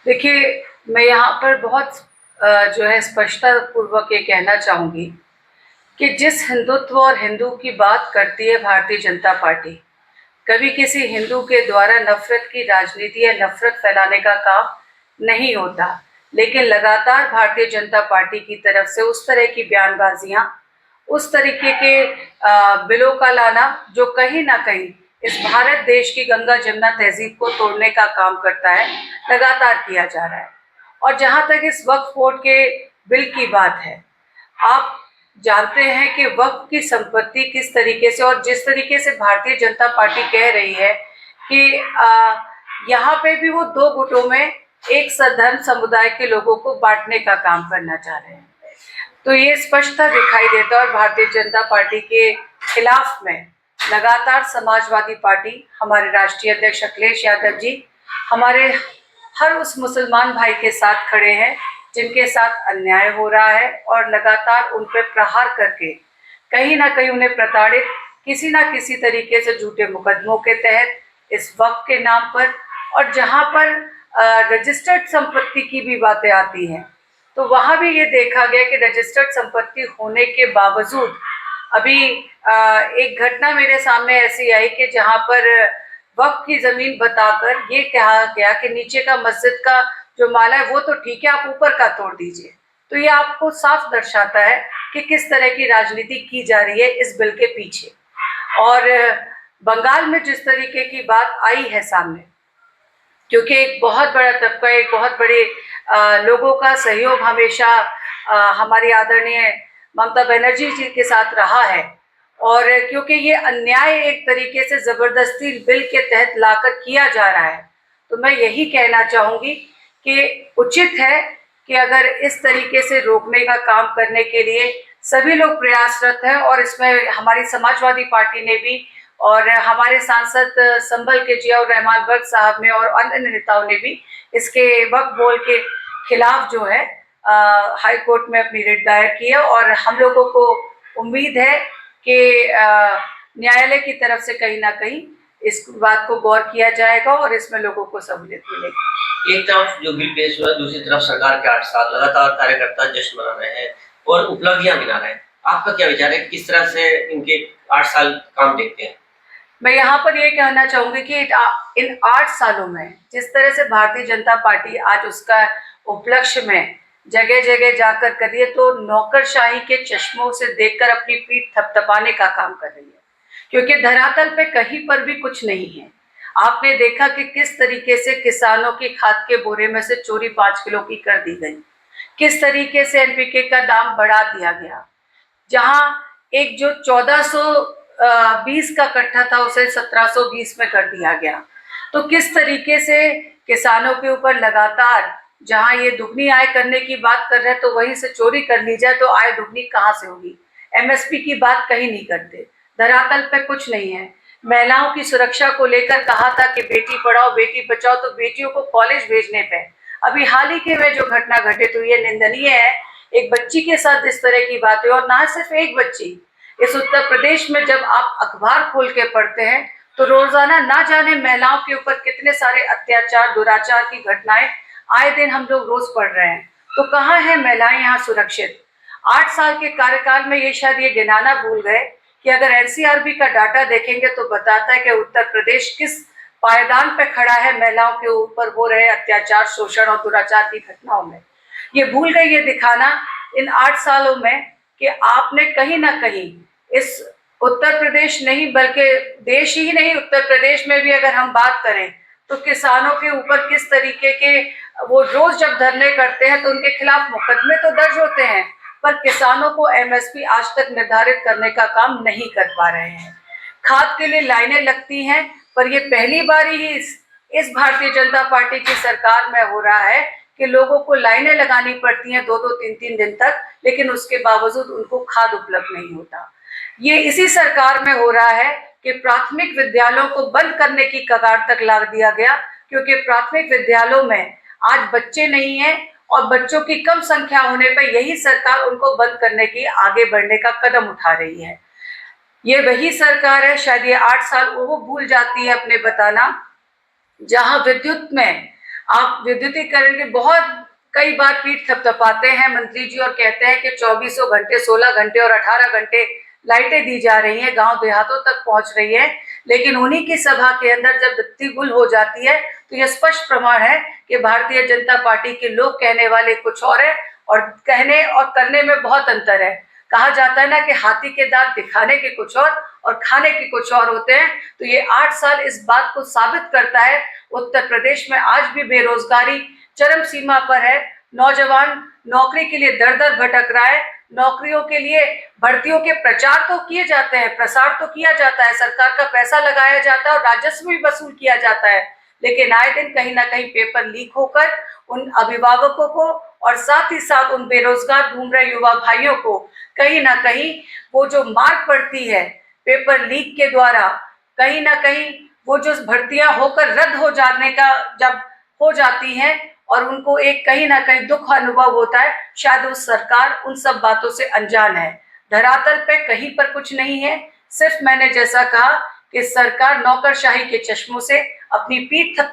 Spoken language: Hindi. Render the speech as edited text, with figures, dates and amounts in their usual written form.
देखिए, मैं यहाँ पर बहुत जो है स्पष्टता पूर्वक ये कहना चाहूँगी कि जिस हिंदुत्व और हिंदू की बात करती है भारतीय जनता पार्टी, कभी किसी हिंदू के द्वारा नफरत की राजनीति या नफरत फैलाने का काम नहीं होता। लेकिन लगातार भारतीय जनता पार्टी की तरफ से उस तरह की बयानबाजियां, उस तरीके के बिलों का लाना जो कहीं ना कहीं इस भारत देश की गंगा जमुना तहजीब को तोड़ने का काम करता है, लगातार किया जा रहा है। और जहां तक इस वक्फ बोर्ड के बिल की बात है, आप जानते हैं कि वक्फ की संपत्ति किस तरीके से और जिस तरीके से भारतीय जनता पार्टी कह रही है कि यहाँ पे भी वो दो गुटों में एक धर्म समुदाय के लोगों को बांटने का काम करना चाह रहे हैं, तो ये स्पष्टता दिखाई देता है। और भारतीय जनता पार्टी के खिलाफ में लगातार समाजवादी पार्टी, हमारे राष्ट्रीय अध्यक्ष अखिलेश यादव जी हमारे हर उस मुसलमान भाई के साथ खड़े हैं जिनके साथ अन्याय हो रहा है, और लगातार उन पर प्रहार करके कहीं ना कहीं उन्हें प्रताड़ित किसी ना किसी तरीके से झूठे मुकदमों के तहत इस वक्त के नाम पर, और जहां पर रजिस्टर्ड संपत्ति की भी बातें आती हैं तो वहां भी ये देखा गया कि रजिस्टर्ड संपत्ति होने के बावजूद अभी एक घटना मेरे सामने ऐसी आई कि जहां पर वक्फ की जमीन बताकर ये कहा गया कि नीचे का मस्जिद का जो माला है वो तो ठीक है, आप ऊपर का तोड़ दीजिए। तो ये आपको साफ दर्शाता है कि किस तरह की राजनीति की जा रही है इस बिल के पीछे। और बंगाल में जिस तरीके की बात आई है सामने, क्योंकि एक बहुत बड़ा तबका, एक बहुत बड़े लोगों का सहयोग हमेशा हमारी आदरणीय ममता बनर्जी जी के साथ रहा है, और क्योंकि ये अन्याय एक तरीके से जबरदस्ती बिल के तहत लाकर किया जा रहा है, तो मैं यही कहना चाहूंगी कि उचित है कि अगर इस तरीके से रोकने का काम करने के लिए सभी लोग प्रयासरत हैं, और इसमें हमारी समाजवादी पार्टी ने भी और हमारे सांसद संभल के जियाउर रहमान बर्क साहब ने और अन्य नेताओं ने भी इसके वक्फ बोर्ड के खिलाफ जो है हाई कोर्ट में अपनी रिट दायर की है। और हम लोगों को उम्मीद है कि न्यायालय की तरफ से कहीं ना कहीं इस बात को गौर किया जाएगा और इसमें लोगों को सहूलियत मिलेगी। एक तरफ जो बिल पेश हुआ है, दूसरी तरफ सरकार के 8 साल लगातार कार्यकर्ता जश्न मना रहे हैं और उपलब्धियां गिना रहे हैं। आपका क्या विचार है, किस तरह से इनके 8 साल काम देखते हैं? मैं यहाँ पर ये कहना चाहूंगी कि इन 8 सालों में जिस तरह से भारतीय जनता पार्टी आज उसका उपलक्ष्य में जगह जगह जाकर कर रही है, तो नौकरशाही के चश्मों से देखकर अपनी पीठ थपथपाने का काम कर रही है, क्योंकि धरातल पे कहीं पर भी कुछ नहीं है। आपने देखा कि किस तरीके से किसानों की खाद के बोरे में से चोरी 5 किलो की कर दी गई, किस तरीके से एनपीके का दाम बढ़ा दिया गया, जहां एक जो 1420 का कट्टा था उसे 1720 में कर दिया गया। तो किस तरीके से किसानों के ऊपर लगातार, जहां ये दुगनी आय करने की बात कर रहे हैं तो वहीं से चोरी कर ली जाए तो आय दुगनी कहाँ से होगी। एमएसपी की बात कहीं नहीं करते, धरातल पे कुछ नहीं है। महिलाओं की सुरक्षा को लेकर कहा था कि बेटी पढ़ाओ बेटी बचाओ, तो बेटियों को कॉलेज भेजने पे अभी हाल ही के में जो घटना घटित हुई है निंदनीय है। एक बच्ची के साथ इस तरह की बातें, और ना सिर्फ एक बच्ची, इस उत्तर प्रदेश में जब आप अखबार खोल के पढ़ते हैं तो रोजाना ना जाने महिलाओं के ऊपर कितने सारे अत्याचार दुराचार की घटनाएं आए दिन हम लोग रोज पढ़ रहे हैं। तो कहाँ है महिलाएं यहाँ सुरक्षित? 8 साल के कार्यकाल में ये शायद ये गिनाना भूल गए कि अगर एनसीआरबी का डाटा देखेंगे तो बताता है कि उत्तर प्रदेश किस पायदान पे खड़ा है महिलाओं के ऊपर हो रहे अत्याचार, शोषण और दुराचार की घटनाओं में। ये भूल गई ये दिखाना इन 8 सालों में कि आपने कहीं ना कहीं इस उत्तर प्रदेश नहीं बल्कि देश ही नहीं, उत्तर प्रदेश में भी अगर हम बात करें तो किसानों के ऊपर किस तरीके के वो रोज जब धरने करते हैं तो उनके खिलाफ मुकदमे तो दर्ज होते हैं, पर किसानों को एमएसपी आज तक निर्धारित करने का काम नहीं कर पा रहे हैं। खाद के लिए लाइनें लगती हैं, पर ये पहली बार ही इस भारतीय जनता पार्टी की सरकार में हो रहा है कि लोगों को लाइनें लगानी पड़ती हैं 2-2, 3-3 दिन तक, लेकिन उसके बावजूद उनको खाद उपलब्ध नहीं होता। ये इसी सरकार में हो रहा है कि प्राथमिक विद्यालयों को बंद करने की कगार तक ला दिया गया, क्योंकि प्राथमिक विद्यालयों में आज बच्चे नहीं हैं और बच्चों की कम संख्या होने पर यही सरकार उनको बंद करने की आगे बढ़ने का कदम उठा रही है। ये वही सरकार है, शायद ये 8 साल वो भूल जाती है अपने बताना, जहां विद्युत में आप विद्युतीकरण के बहुत कई बार पीठ थपथपाते हैं मंत्री जी और कहते हैं कि 24 घंटे, 16 घंटे और 18 घंटे लाइटें दी जा रही हैं, गांव देहातों तक पहुंच रही है। लेकिन उन्हीं की सभा के अंदर जब बत्ती गुल हो जाती है तो यह स्पष्ट प्रमाण है कि भारतीय जनता पार्टी के लोग कहने वाले कुछ और है और कहने और करने में बहुत अंतर है। कहा जाता है ना कि हाथी के दांत दिखाने के कुछ और खाने के कुछ और होते हैं। तो ये 8 साल इस बात को साबित करता है। उत्तर प्रदेश में आज भी बेरोजगारी चरम सीमा पर है। नौजवान नौकरी के लिए दर दर भटक रहा है। नौकरियों के लिए भर्तियों के प्रचार तो किए जाते हैं, प्रसार तो किया जाता है, सरकार का पैसा लगाया जाता है और राजस्व भी वसूल किया जाता है, लेकिन आए दिन कहीं ना कहीं पेपर लीक होकर उन अभिभावकों को और साथ ही साथ उन बेरोजगार घूम रहे युवा भाइयों को कहीं ना कहीं वो जो मार पड़ती है पेपर लीक के द्वारा, कहीं ना कहीं वो जो भर्तियां होकर रद्द हो जाने का जब हो जाती हैं और उनको एक कहीं ना कहीं दुख अनुभव होता है, शायद उस सरकार उन सब बातों से अनजान है। धरातल पे कहीं पर कुछ नहीं है। सिर्फ मैंने जैसा कहा कि सरकार नौकरशाही के चश्मों से अपनी पीठ थपथपा